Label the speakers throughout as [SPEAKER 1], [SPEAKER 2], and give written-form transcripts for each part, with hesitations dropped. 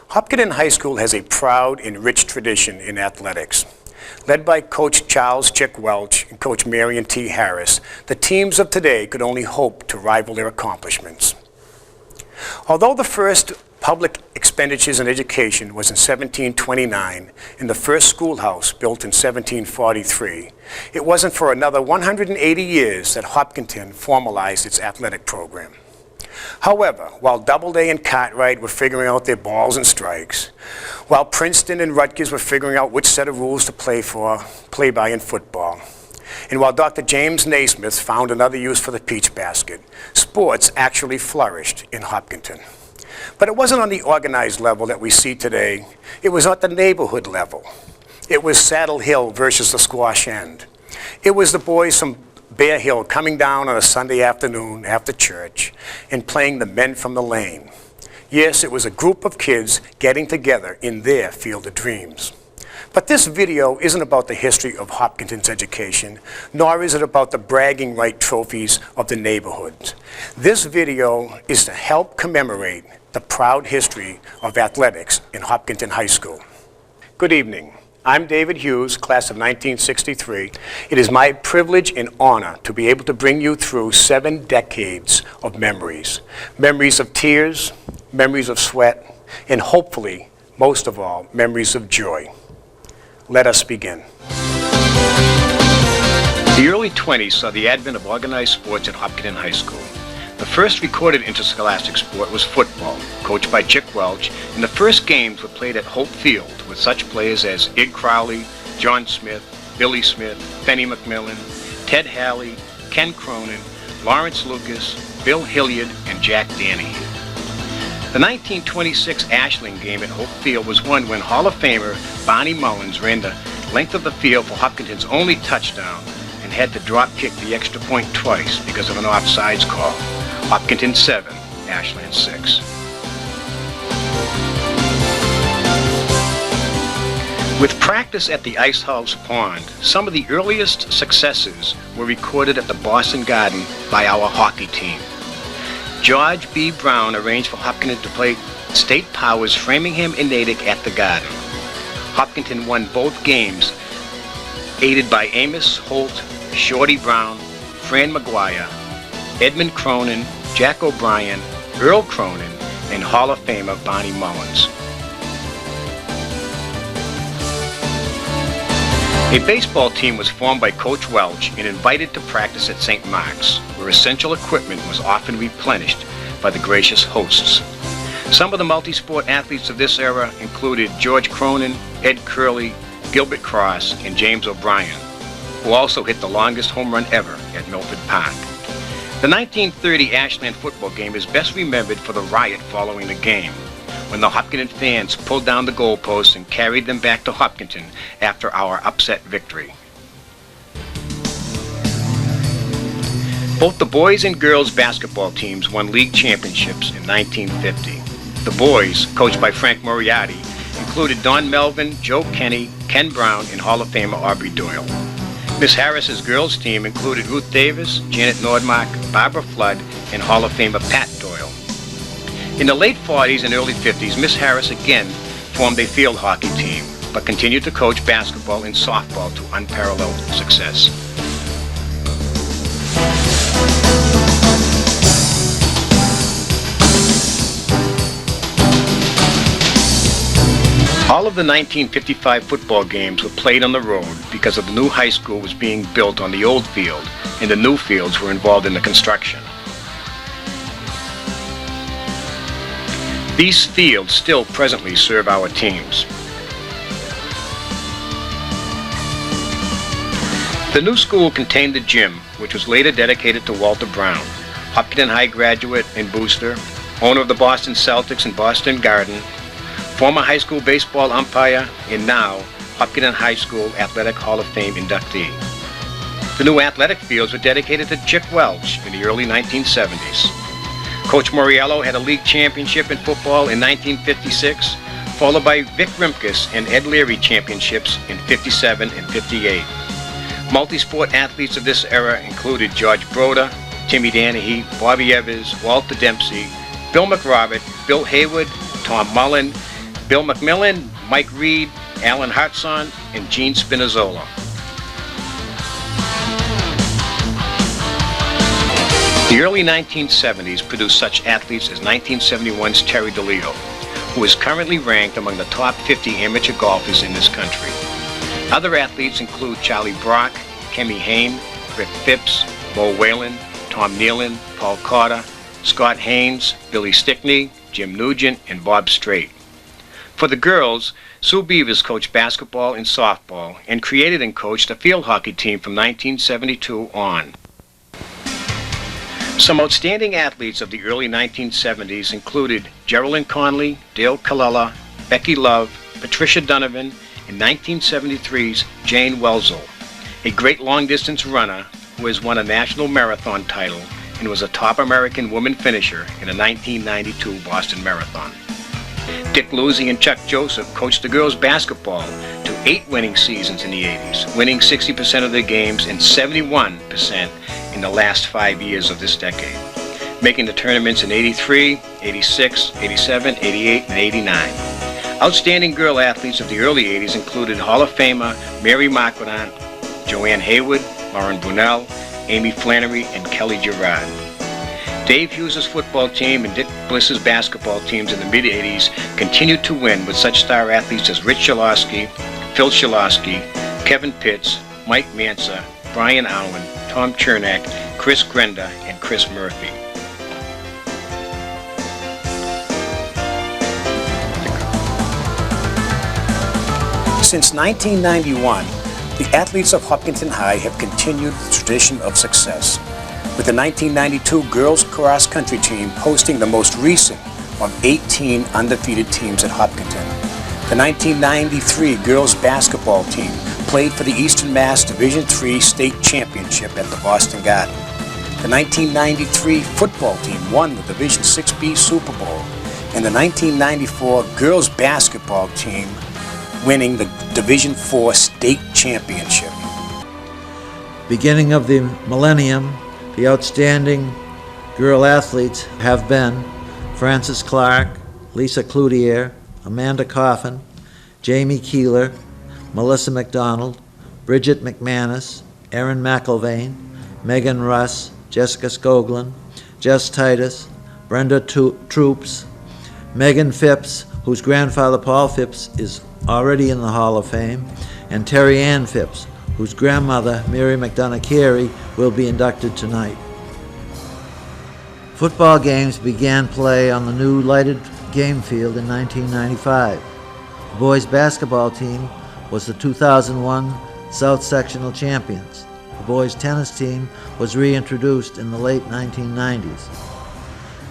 [SPEAKER 1] Hopkinton High School has a proud and rich tradition in athletics. Led by Coach Charles Chick Welch and Coach Marion T. Harris, the teams of today could only hope to rival their accomplishments. Although the first public expenditures in education was in 1729 and the first schoolhouse built in 1743, it wasn't for another 180 years that Hopkinton formalized its athletic program. However, while Doubleday and Cartwright were figuring out their balls and strikes, while Princeton and Rutgers were figuring out which set of rules to play by in football, and while Dr. James Naismith found another use for the peach basket, sports actually flourished in Hopkinton. But it wasn't on the organized level that we see today. It was at the neighborhood level. It was Saddle Hill versus the Squash End. It was the boys from Bear Hill coming down on a Sunday afternoon after church and playing the men from the lane. Yes, it was a group of kids getting together in their field of dreams. But this video isn't about the history of Hopkinton's education, nor is it about the bragging right trophies of the neighborhoods. This video is to help commemorate the proud history of athletics in Hopkinton High School. Good evening. I'm David Hughes, class of 1963. It is my privilege and honor to be able to bring you through 7 decades of memories. Memories of tears, memories of sweat, and hopefully, most of all, memories of joy. Let us begin. The early 20s saw the advent of organized sports at Hopkinton High School. The first recorded interscholastic sport was football, coached by Chick Welch, and the first games were played at Hope Field with such players as Ig Crowley, John Smith, Billy Smith, Benny McMillan, Ted Halley, Ken Cronin, Lawrence Lucas, Bill Hilliard, and Jack Danahy. The 1926 Ashland game at Hope Field was won when Hall of Famer Barney Mullins ran the length of the field for Hopkinton's only touchdown and had to drop kick the extra point twice because of an offsides call. Hopkinton 7, Ashland 6. With practice at the Ice House Pond, some of the earliest successes were recorded at the Boston Garden by our hockey team. George B. Brown arranged for Hopkinton to play State Powers Framingham and Natick at the Garden. Hopkinton won both games, aided by Amos Holt, Shorty Brown, Fran McGuire, Edmund Cronin, Jack O'Brien, Earl Cronin, and Hall of Famer Barney Mullins. A baseball team was formed by Coach Welch and invited to practice at St. Mark's, where essential equipment was often replenished by the gracious hosts. Some of the multi-sport athletes of this era included George Cronin, Ed Curley, Gilbert Cross, and James O'Brien, who also hit the longest home run ever at Milford Park. The 1930 Ashland football game is best remembered for the riot following the game, when the Hopkinton fans pulled down the goalposts and carried them back to Hopkinton after our upset victory. Both the boys and girls basketball teams won league championships in 1950. The boys, coached by Frank Moriarty, included Don Melvin, Joe Kenny, Ken Brown, and Hall of Famer Aubrey Doyle. Miss Harris's girls team included Ruth Davis, Janet Nordmark, Barbara Flood, and Hall of Famer Pat Doyle. In the late 40s and early 50s, Miss Harris again formed a field hockey team, but continued to coach basketball and softball to unparalleled success. All of the 1955 football games were played on the road because of the new high school was being built on the old field, and the new fields were involved in the construction. These fields still presently serve our teams. The new school contained the gym, which was later dedicated to Walter Brown, Hopkinton High graduate and booster, owner of the Boston Celtics and Boston Garden, former high school baseball umpire, and now Hopkinton High School Athletic Hall of Fame inductee. The new athletic fields were dedicated to Chick Welch in the early 1970s. Coach Moriello had a league championship in football in 1956, followed by Vic Rimkus and Ed Leary championships in 57 and 58. Multi-sport athletes of this era included George Broda, Timmy Danahy, Bobby Evers, Walter Dempsey, Bill McRobert, Bill Hayward, Tom Mullen, Bill McMillan, Mike Reed, Alan Hartson, and Gene Spinazzola. The early 1970s produced such athletes as 1971's Terry DeLeo, who is currently ranked among the top 50 amateur golfers in this country. Other athletes include Charlie Brock, Kemi Hain, Rick Phipps, Bo Whalen, Tom Nealon, Paul Carter, Scott Haynes, Billy Stickney, Jim Nugent, and Bob Strait. For the girls, Sue Beavers coached basketball and softball and created and coached a field hockey team from 1972 on. Some outstanding athletes of the early 1970s included Geraldine Conley, Dale Colella, Becky Love, Patricia Donovan, and 1973's Jane Welzel, a great long-distance runner who has won a national marathon title and was a top American woman finisher in the 1992 Boston Marathon. Dick Luzzi and Chuck Joseph coached the girls' basketball to 8 winning seasons in the 80s, winning 60% of their games and 71% in the last 5 years of this decade, making the tournaments in 83, 86, 87, 88, and 89. Outstanding girl athletes of the early 80s included Hall of Famer Mary Marquardt, Joanne Hayward, Lauren Brunel, Amy Flannery, and Kelly Gerard. Dave Hughes' football team and Dick Bliss's basketball teams in the mid-80s continued to win with such star athletes as Rich Shilowski, Phil Shilowski, Kevin Pitts, Mike Mansa, Brian Owen, Tom Chernak, Chris Grenda, and Chris Murphy. Since 1991, the athletes of Hopkinton High have continued the tradition of success, with the 1992 girls cross country team hosting the most recent of 18 undefeated teams at Hopkinton. The 1993 girls basketball team played for the Eastern Mass Division III State Championship at the Boston Garden. The 1993 football team won the Division 6B Super Bowl, and the 1994 girls basketball team winning the Division IV State Championship.
[SPEAKER 2] Beginning of the millennium, the outstanding girl athletes have been Frances Clark, Lisa Cloutier, Amanda Coffin, Jamie Keeler, Melissa McDonald, Bridget McManus, Erin McIlvaine, Megan Russ, Jessica Skoglund, Jess Titus, Brenda Troops, Megan Phipps, whose grandfather Paul Phipps is already in the Hall of Fame, and Terry Ann Phipps, whose grandmother Mary McDonough Carey will be inducted tonight. Football games began play on the new lighted game field in 1995. The boys' basketball team was the 2001 South Sectional Champions. The boys' tennis team was reintroduced in the late 1990s.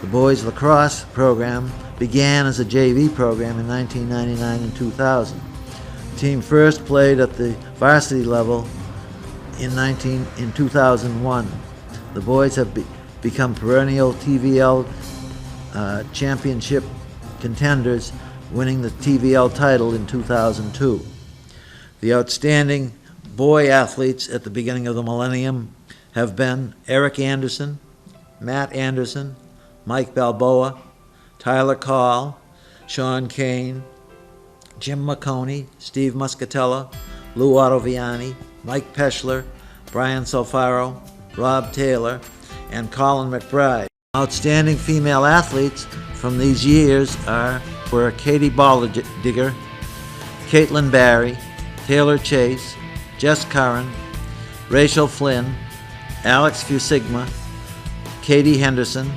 [SPEAKER 2] The boys' lacrosse program began as a JV program in 1999 and 2000. The team first played at the varsity level in 2001. The boys have become perennial TVL championship contenders, winning the TVL title in 2002. The outstanding boy athletes at the beginning of the millennium have been Eric Anderson, Matt Anderson, Mike Balboa, Tyler Call, Sean Kane, Jim McConey, Steve Muscatella, Lou Ottoviani, Mike Peschler, Brian Solfaro, Rob Taylor, and Colin McBride. Outstanding female athletes from these years were Katie Baldigger, Caitlin Barry, Taylor Chase, Jess Curran, Rachel Flynn, Alex Fusigma, Katie Henderson,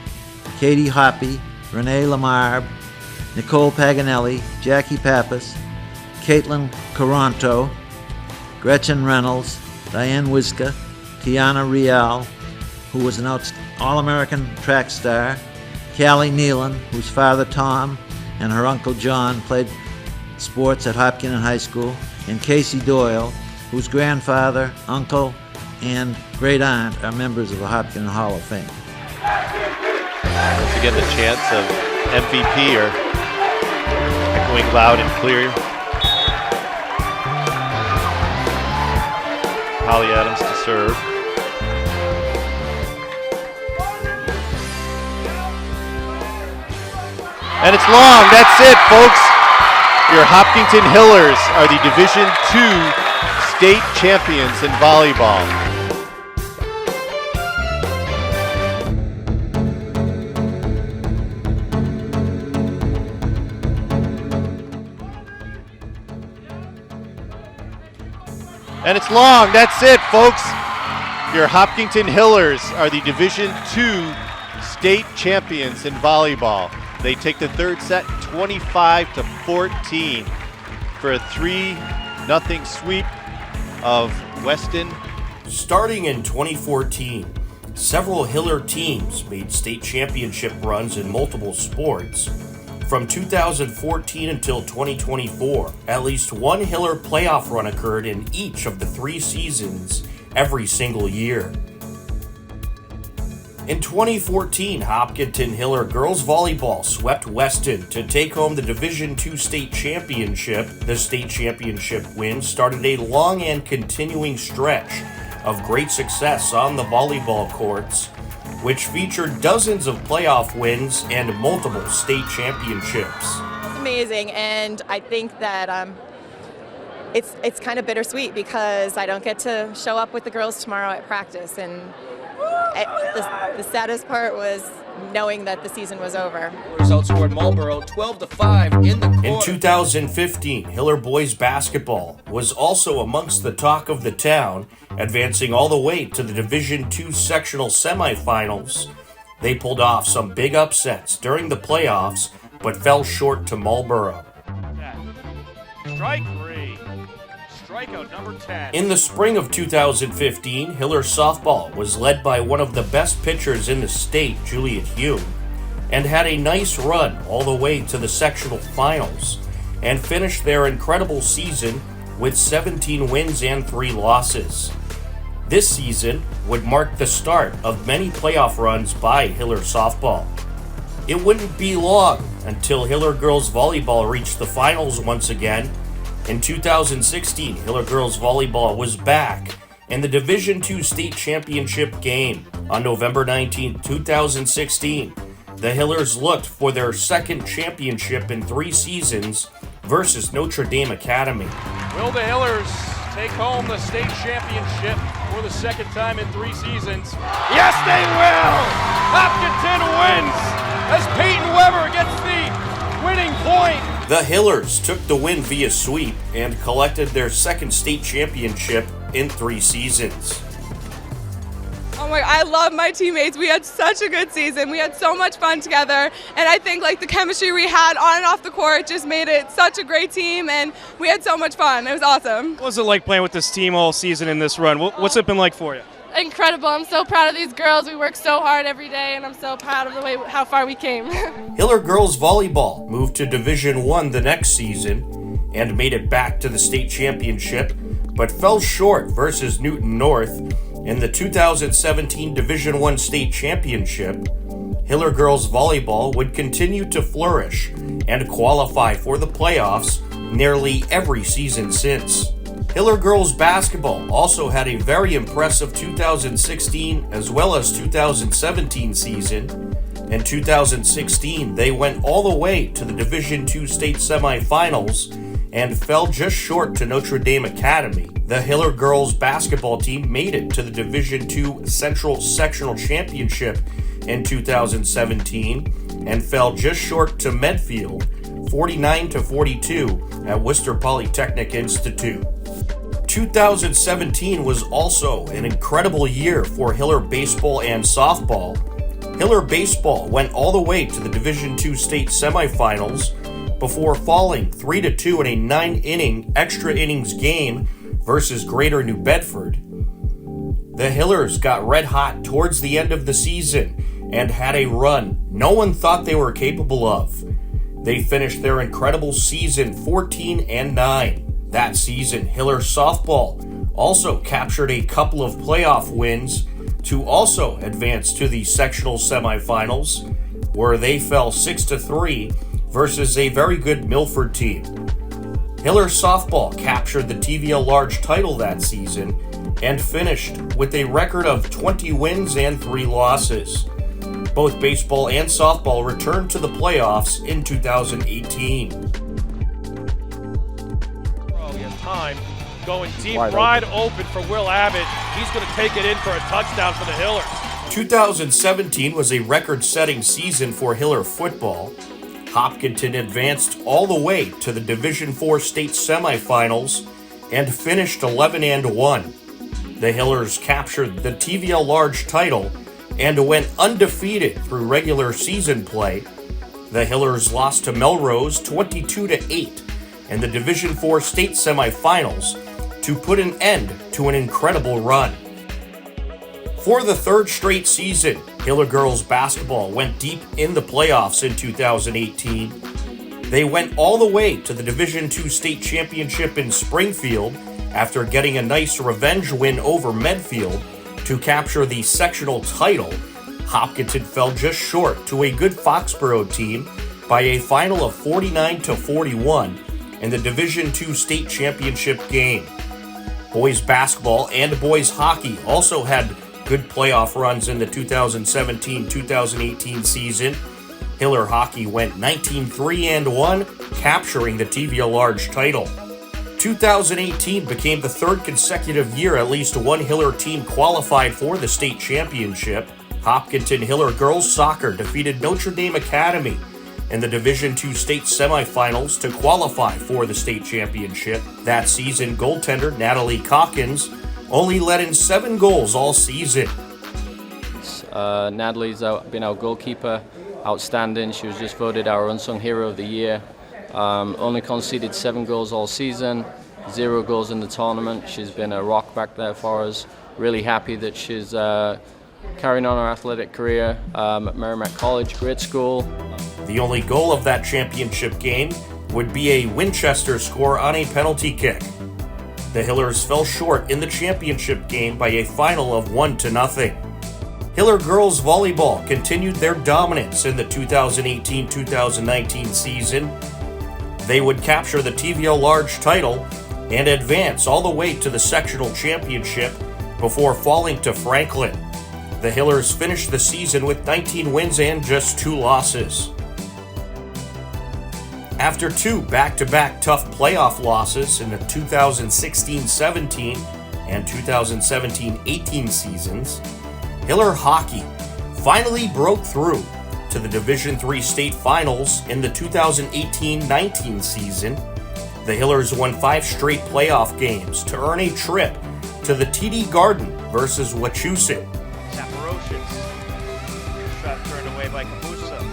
[SPEAKER 2] Katie Hoppy, Renee Lamarbe, Nicole Paganelli, Jackie Pappas, Caitlin Caronto, Gretchen Reynolds, Diane Wiska, Tiana Rial, who was an All-American track star, Callie Nealon, whose father Tom and her uncle John played sports at Hopkinton High School, and Casey Doyle, whose grandfather, uncle, and great-aunt are members of the Hopkinton Hall of Fame.
[SPEAKER 3] Once again, the chants of MVP are echoing loud and clear. Holly Adams to serve. And it's long. That's it, folks. Your Hopkinton Hillers are the Division II state champions in volleyball. And it's long. That's it, folks. Your Hopkinton Hillers are the Division II state champions in volleyball. They take the third set 25-14 for a 3-0 sweep of Weston.
[SPEAKER 4] Starting in 2014, several Hiller teams made state championship runs in multiple sports. From 2014 until 2024, at least one Hiller playoff run occurred in each of the 3 seasons every single year. In 2014, Hopkinton Hiller girls volleyball swept Weston to take home the Division II state championship. The state championship win started a long and continuing stretch of great success on the volleyball courts, which featured dozens of playoff wins and multiple state championships.
[SPEAKER 5] It's amazing, and I think that it's kind of bittersweet because I don't get to show up with the girls tomorrow at practice, and the saddest part was knowing that the season was over.
[SPEAKER 6] Results scored Marlboro 12-5 in the quarter.
[SPEAKER 4] In 2015, Hiller boys basketball was also amongst the talk of the town, advancing all the way to the Division II sectional semifinals. They pulled off some big upsets during the playoffs, but fell short to Marlboro.
[SPEAKER 7] Strike 3. Strikeout number 10.
[SPEAKER 4] In the spring of 2015, Hiller softball was led by one of the best pitchers in the state, Juliet Hume, and had a nice run all the way to the sectional finals, and finished their incredible season with 17 wins and 3 losses. This season would mark the start of many playoff runs by Hiller softball. It wouldn't be long until Hiller girls volleyball reached the finals once again. In 2016, Hiller girls volleyball was back in the Division II state championship game. On November 19, 2016, the Hillers looked for their second championship in 3 seasons versus Notre Dame Academy.
[SPEAKER 7] Will the Hillers take home the state championship for the second time in 3 seasons? Yes, they will! Hopkinton wins as Peyton Weber gets the winning point.
[SPEAKER 4] The Hillers took the win via sweep and collected their second state championship in 3 seasons.
[SPEAKER 8] Oh my, I love my teammates. We had such a good season. We had so much fun together. And I think the chemistry we had on and off the court just made it such a great team, and we had so much fun. It was awesome.
[SPEAKER 9] What was it like playing with this team all season in this run? What's it been like for you?
[SPEAKER 8] Incredible. I'm so proud of these girls. We work so hard every day, and I'm so proud of how far we came.
[SPEAKER 4] Hiller girls volleyball moved to Division I the next season and made it back to the state championship, but fell short versus Newton North in the 2017 Division I state championship. Hiller girls volleyball would continue to flourish and qualify for the playoffs nearly every season since. Hiller girls basketball also had a very impressive 2016 as well as 2017 season. In 2016, they went all the way to the Division II state semifinals and fell just short to Notre Dame Academy. The Hiller girls basketball team made it to the Division II Central Sectional Championship in 2017 and fell just short to Medfield, 49-42 at Worcester Polytechnic Institute. 2017 was also an incredible year for Hiller baseball and softball. Hiller baseball went all the way to the Division II state semifinals before falling 3-2 in a 9-inning extra innings game versus Greater New Bedford. The Hillers got red hot towards the end of the season and had a run no one thought they were capable of. They finished their incredible season 14-9. That season, Hiller softball also captured a couple of playoff wins to also advance to the sectional semifinals, where they fell 6-3 versus a very good Milford team. Hiller softball captured the TVA Large title that season and finished with a record of 20 wins and 3 losses. Both baseball and softball returned to the playoffs in 2018.
[SPEAKER 7] going deep,
[SPEAKER 10] Wide
[SPEAKER 7] wide open for Will Abbott. He's going to take it in for a touchdown for the Hillers.
[SPEAKER 4] 2017 was a record-setting season for Hiller football. Hopkinton advanced all the way to the Division IV state semifinals and finished 11-1. The Hillers captured the TVL Large title and went undefeated through regular season play. The Hillers lost to Melrose 22-8 in the Division IV state semifinals to put an end to an incredible run. For the third straight season, Hiller girls basketball went deep in the playoffs in 2018. They went all the way to the Division II state championship in Springfield after getting a nice revenge win over Medfield to capture the sectional title. Hopkinton fell just short to a good Foxborough team by a final of 49-41 in the Division II state championship game. Boys basketball and boys hockey also had good playoff runs in the 2017-2018 season. Hiller hockey went 19-3-1, capturing the TVL Large title. 2018 became the third consecutive year at least one Hiller team qualified for the state championship. Hopkinton Hiller girls soccer defeated Notre Dame Academy in the Division II state semifinals to qualify for the state championship. That season, goaltender Natalie Calkins only let in 7 goals all season.
[SPEAKER 11] Natalie's been our goalkeeper, outstanding. She was just voted our unsung hero of the year. Only conceded 7 goals all season, 0 goals in the tournament. She's been a rock back there for us. Really happy that she's carrying on her athletic career at Merrimack College, great school.
[SPEAKER 4] The only goal of that championship game would be a Winchester score on a penalty kick. The Hillers fell short in the championship game by a final of 1-0. Hiller girls volleyball continued their dominance in the 2018-2019 season. They would capture the TVL Large title and advance all the way to the sectional championship before falling to Franklin. The Hillers finished the season with 19 wins and just 2 losses. After 2 back-to-back tough playoff losses in the 2016-17 and 2017-18 seasons, Hiller hockey finally broke through to the Division III state finals in the 2018-19 season. The Hillers won 5 straight playoff games to earn a trip to the TD Garden versus Wachusett.
[SPEAKER 7] Saporocious. Shot turned away by Kamusa.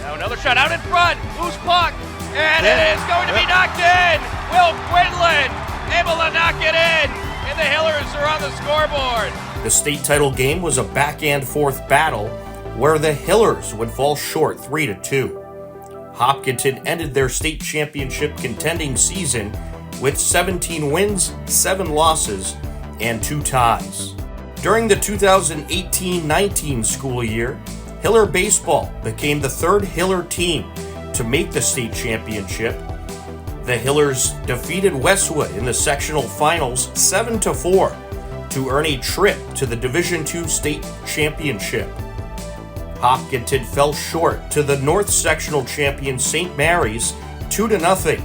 [SPEAKER 7] Now another shot out in front. Loose puck. And it is going to be knocked in. Will Quinlan able to knock it in. And the Hillers are on the scoreboard.
[SPEAKER 4] The state title game was a back-and-forth battle where the Hillers would fall short 3-2. Hopkinton ended their state championship contending season with 17 wins, 7 losses, and 2 ties. During the 2018-19 school year, Hiller baseball became the 3rd Hiller team to make the state championship. The Hillers defeated Westwood in the sectional finals 7-4 to earn a trip to the Division II state championship. Hopkinton fell short to the North sectional champion St. Mary's 2-0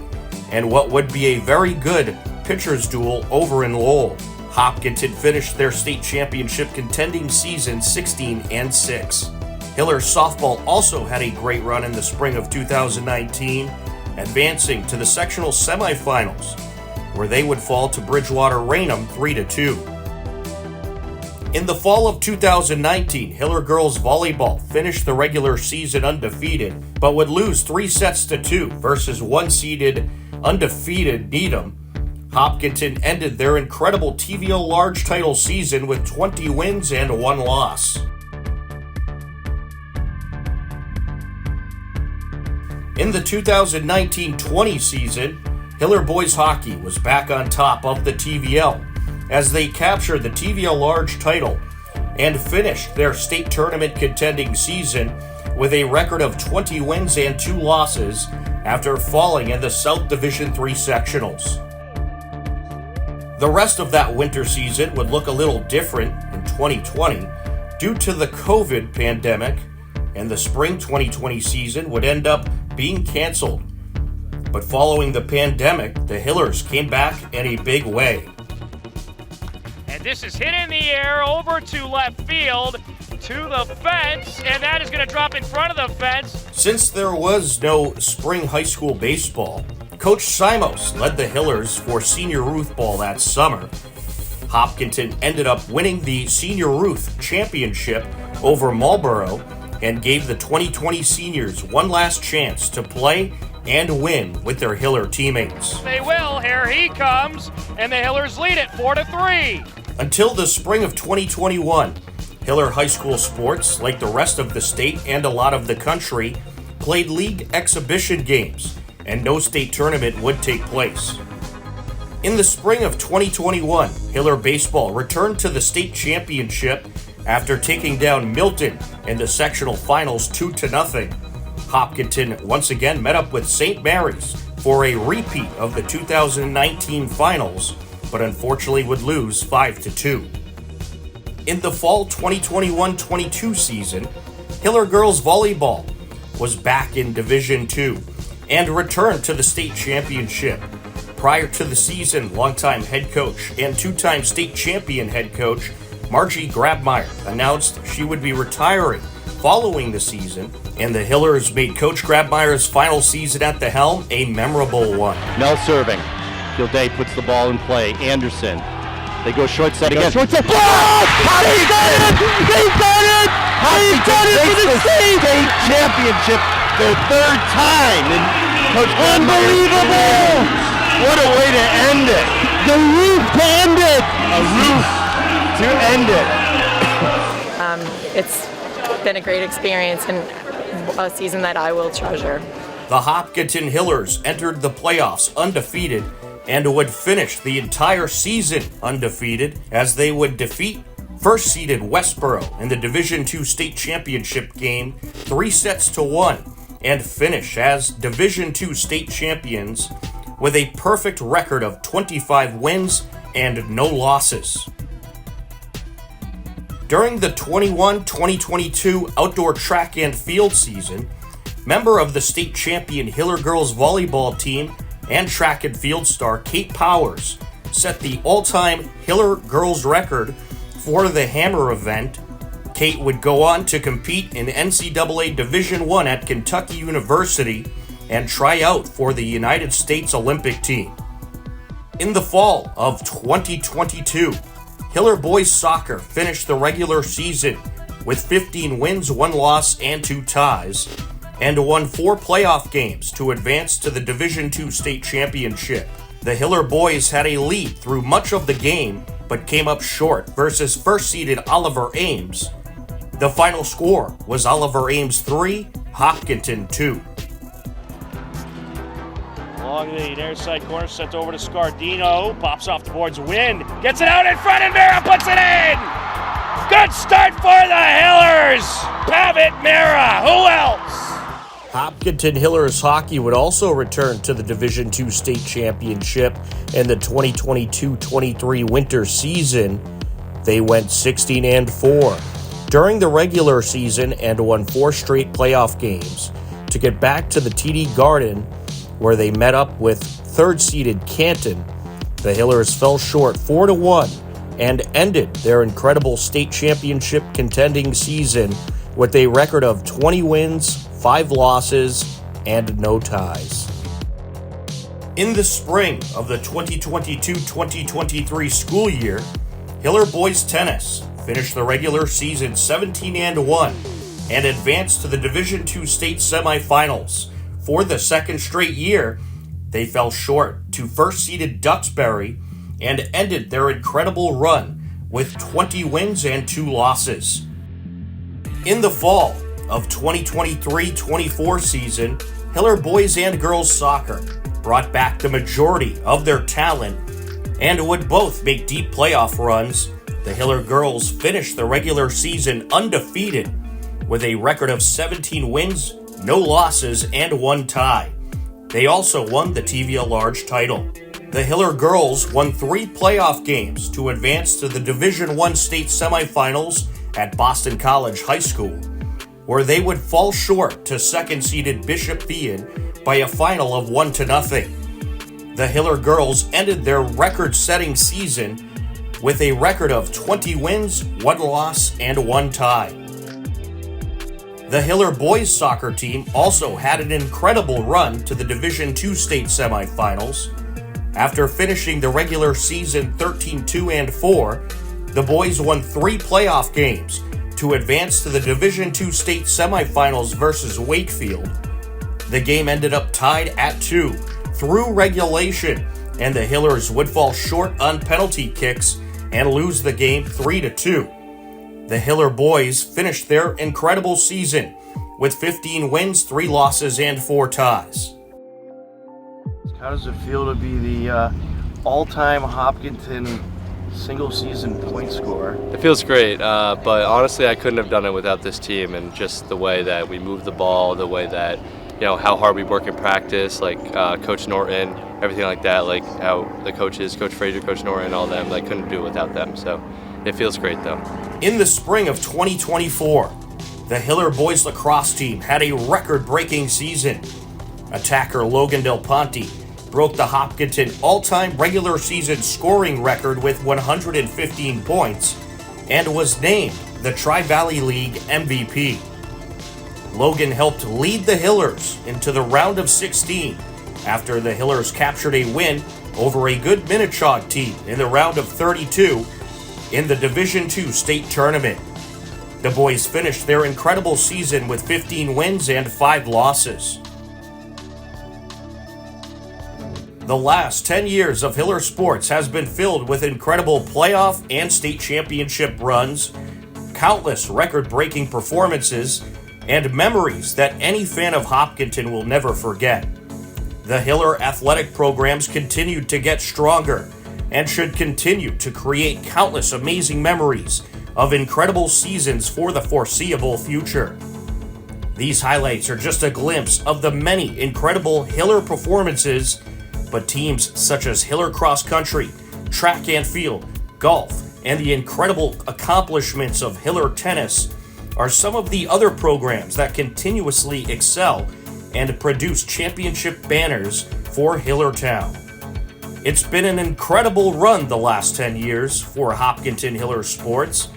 [SPEAKER 4] and what would be a very good pitcher's duel over in Lowell. Hopkinton finished their state championship contending season 16-6. Hiller softball also had a great run in the spring of 2019, advancing to the sectional semifinals, where they would fall to Bridgewater Raynham 3-2. In the fall of 2019, Hiller girls volleyball finished the regular season undefeated, but would lose 3-2 versus 1-seeded undefeated Needham. Hopkinton ended their incredible TVL Large title season with 20 wins and 1 loss. In the 2019-20 season, Hiller boys hockey was back on top of the TVL as they captured the TVL Large title and finished their state tournament contending season with a record of 20 wins and 2 losses after falling in the South Division III sectionals. The rest of that winter season would look a little different in 2020 due to the COVID pandemic, and the spring 2020 season would end up being canceled. But following the pandemic, the Hillers came back in a big way.
[SPEAKER 7] This is hit in the air over to left field, to the fence, and that is going to drop in front of the fence.
[SPEAKER 4] Since there was no spring high school baseball, Coach Simos led the Hillers for Senior Ruth Ball that summer. Hopkinton ended up winning the Senior Ruth Championship over Marlboro and gave the 2020 seniors one last chance to play and win with their Hiller teammates.
[SPEAKER 7] They will. Here he comes, and the Hillers lead it 4-3.
[SPEAKER 4] Until the spring of 2021, Hiller High School sports, like the rest of the state and a lot of the country, played league exhibition games, and no state tournament would take place. In the spring of 2021, Hiller baseball returned to the state championship after taking down Milton in the sectional finals 2-0. Hopkinton once again met up with St. Mary's for a repeat of the 2019 finals, but unfortunately would lose 5-2. In the fall 2021-22 season, Hiller girls volleyball was back in Division II and returned to the state championship. Prior to the season, longtime head coach and two-time state champion head coach Margie Grabmeyer announced she would be retiring following the season, and the Hillers made Coach Grabmeyer's final season at the helm a memorable one.
[SPEAKER 3] Mel serving. Gilday puts the ball in play. Anderson. They go short side again. Short side. Oh! He got it! He got it! He got it for the state championship their third time. And Coach unbelievable! What a way to end it. The roof to end it. A roof to end it.
[SPEAKER 5] It's been a great experience and a season that I will treasure.
[SPEAKER 4] The Hopkinton Hillers entered the playoffs undefeated and would finish the entire season undefeated as they would defeat first-seeded Westboro in the Division II state championship game 3-1 and finish as Division II state champions with a perfect record of 25 wins and no losses. During the 21-2022 outdoor track and field season, member of the state champion Hiller girls volleyball team and track and field star Kate Powers set the all-time Hiller girls record for the Hammer event. Kate would go on to compete in NCAA Division I at Kentucky University and try out for the United States Olympic team. In the fall of 2022, Hiller boys soccer finished the regular season with 15 wins, 1 loss, and 2 ties, and won 4 playoff games to advance to the Division II state championship. The Hiller boys had a lead through much of the game, but came up short versus first-seeded Oliver Ames. The final score was Oliver Ames 3, Hopkinton 2.
[SPEAKER 7] Along the near side corner, sent over to Scardino. Pops off the boards, Win. Gets it out in front, and Mara puts it in! Good start for the Hillers! Pavitt, Mara, who else?
[SPEAKER 4] Hopkinton Hillers hockey would also return to the Division II state championship in the 2022-23 winter season. They went 16-4 during the regular season and won 4 straight playoff games to get back to the TD Garden, where they met up with third-seeded Canton. The Hillers fell short 4-1 and ended their incredible state championship contending season with a record of 20 wins, 5 losses, and no ties. In the spring of the 2022-2023 school year, Hiller boys tennis finished the regular season 17-1 and advanced to the Division II state semifinals. For the second straight year, they fell short to first-seeded Duxbury and ended their incredible run with 20 wins and 2 losses. In the fall of 2023-24 season, Hiller boys and girls soccer brought back the majority of their talent and would both make deep playoff runs. The Hiller girls finished the regular season undefeated with a record of 17 wins, no losses, and 1 tie. They also won the TVA Large title. The Hiller girls won 3 playoff games to advance to the Division I state semifinals at Boston College High School, where they would fall short to second-seeded Bishop Feehan by a final of 1-0. The Hiller girls ended their record-setting season with a record of 20 wins, 1 loss, and 1 tie. The Hiller boys soccer team also had an incredible run to the Division II state semifinals. After finishing the regular season 13-2-4, the boys won 3 playoff games to advance to the Division II state semifinals versus Wakefield. The game ended up tied at 2 through regulation, and the Hillers would fall short on penalty kicks and lose the game 3-2. The Hiller boys finished their incredible season with 15 wins, 3 losses, and 4 ties.
[SPEAKER 10] How does it feel to be the all-time Hopkinton single-season point scorer?
[SPEAKER 12] It feels great, but honestly I couldn't have done it without this team, and just the way that we move the ball, the way that, you know, how hard we work in practice, like Coach Norton, everything like that, like how the coaches, Coach Frazier, Coach Norton, all them, I couldn't do it without them, so it feels great though.
[SPEAKER 4] In the spring of 2024, the Hiller boys lacrosse team had a record-breaking season. Attacker Logan Del Ponte broke the Hopkinton all-time regular season scoring record with 115 points and was named the Tri-Valley League MVP. Logan helped lead the Hillers into the round of 16 after the Hillers captured a win over a good Minnechaug team in the round of 32 in the Division II state tournament. The boys finished their incredible season with 15 wins and 5 losses. The last 10 years of Hiller sports has been filled with incredible playoff and state championship runs, countless record-breaking performances, and memories that any fan of Hopkinton will never forget. The Hiller athletic programs continued to get stronger and should continue to create countless amazing memories of incredible seasons for the foreseeable future. These highlights are just a glimpse of the many incredible Hiller performances, but teams such as Hiller Cross Country, Track and Field, Golf, and the incredible accomplishments of Hiller Tennis are some of the other programs that continuously excel and produce championship banners for Hillertown. It's been an incredible run the last 10 years for Hopkinton Hiller sports,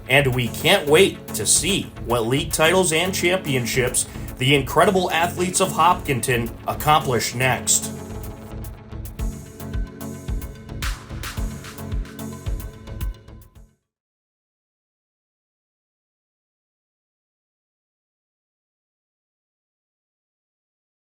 [SPEAKER 4] and we can't wait to see what league titles and championships the incredible athletes of Hopkinton accomplish next.